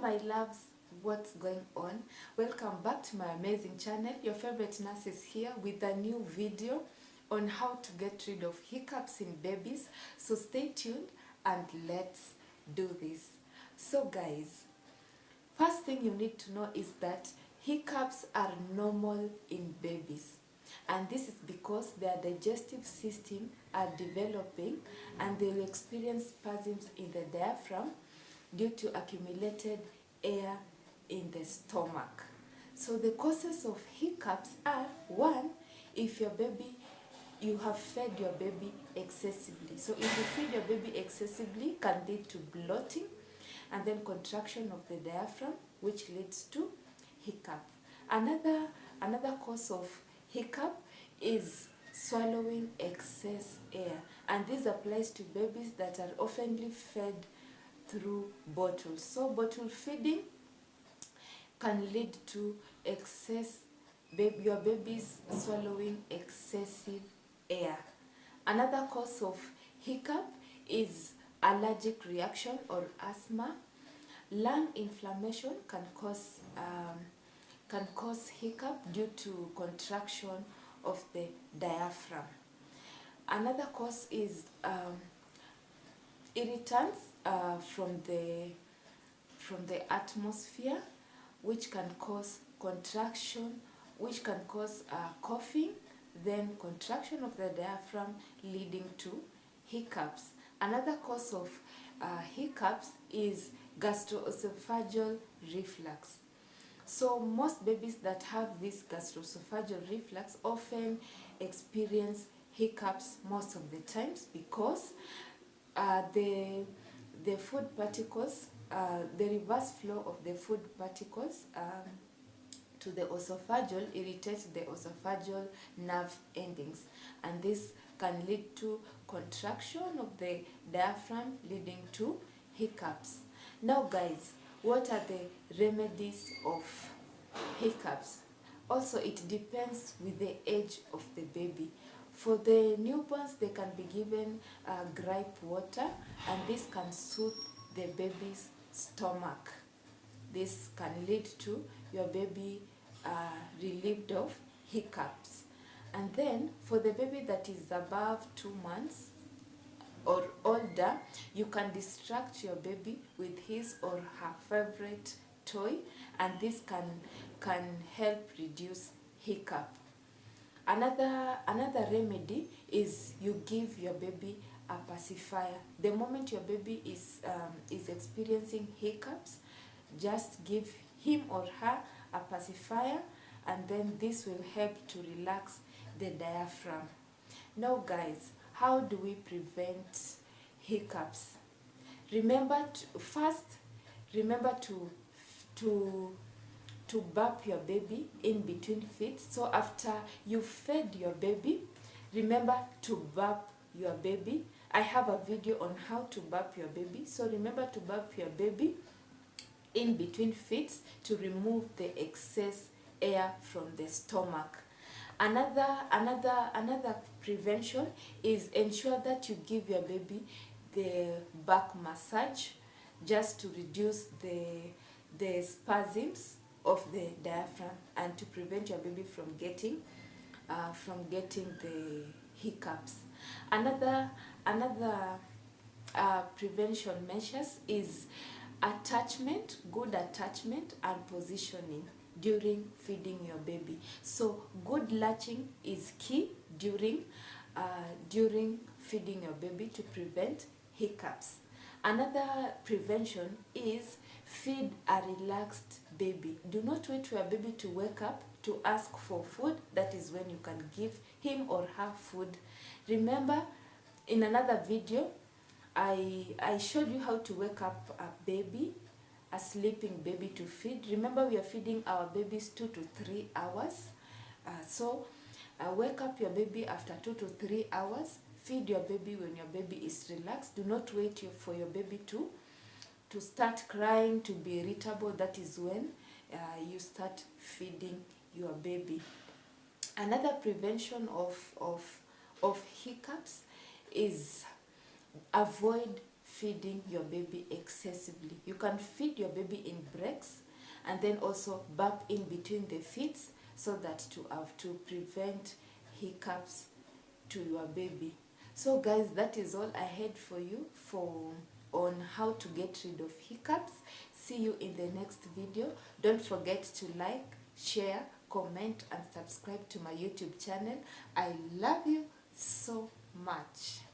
my loves, what's going on? Welcome back to my amazing channel. Your favorite nurse is here with a new video on how to get rid of hiccups in babies. So stay tuned and let's do this. So guys, first thing you need to know is that hiccups are normal in babies. And this is because their digestive system are developing and they will experience spasms in the diaphragm due to accumulated air in the stomach. So the causes of hiccups are, one, if you have fed your baby excessively. So if you feed your baby excessively, can lead to bloating and then contraction of the diaphragm, which leads to hiccup. Another cause of hiccup is swallowing excess air, and this applies to babies that are oftenly fed through bottles. So bottle feeding can lead to your baby's swallowing excessive air. Another cause of hiccup is allergic reaction or asthma. Lung inflammation can cause hiccup due to contraction of the diaphragm. Another cause is irritants from the atmosphere, which can cause contraction, which can cause coughing, then contraction of the diaphragm leading to hiccups. Another cause of hiccups is gastroesophageal reflux. So most babies that have this gastroesophageal reflux often experience hiccups most of the times because the food particles, the reverse flow of the food particles to the esophageal irritates the esophageal nerve endings, and this can lead to contraction of the diaphragm leading to hiccups. Now guys, what are the remedies of hiccups? Also, it depends with the age of the baby. For the newborns, they can be given gripe water, and this can soothe the baby's stomach. This can lead to your baby relieved of hiccups. And then for the baby that is above 2 months or older, you can distract your baby with his or her favorite toy, and this can help reduce hiccup. Another remedy is you give your baby a pacifier. The moment your baby is experiencing hiccups, just give him or her a pacifier, and then this will help to relax the diaphragm. Now guys, how do we prevent hiccups? Remember to burp your baby in between feeds. So after you fed your baby, remember to burp your baby. I have a video on how to burp your baby. So remember to burp your baby in between feeds to remove the excess air from the stomach. Another prevention is ensure that you give your baby the back massage just to reduce the spasms of the diaphragm and to prevent your baby from getting the hiccups. Another prevention measures is good attachment and positioning during feeding your baby. So good latching is key during feeding your baby to prevent hiccups. Another prevention is feed a relaxed baby. Do not wait for your baby to wake up to ask for food. That is when you can give him or her food. Remember, in another video, I showed you how to wake up a sleeping baby to feed. Remember, we are feeding our babies 2 to 3 hours. So wake up your baby after 2 to 3 hours. Feed your baby when your baby is relaxed. Do not wait for your baby to start crying, to be irritable. That is when you start feeding your baby. Another prevention of hiccups is avoid feeding your baby excessively. You can feed your baby in breaks and then also burp in between the feeds so that to prevent hiccups to your baby. So guys, that is all I had for you on how to get rid of hiccups. See you in the next video. Don't forget to like, share, comment and subscribe to my YouTube channel. I love you so much.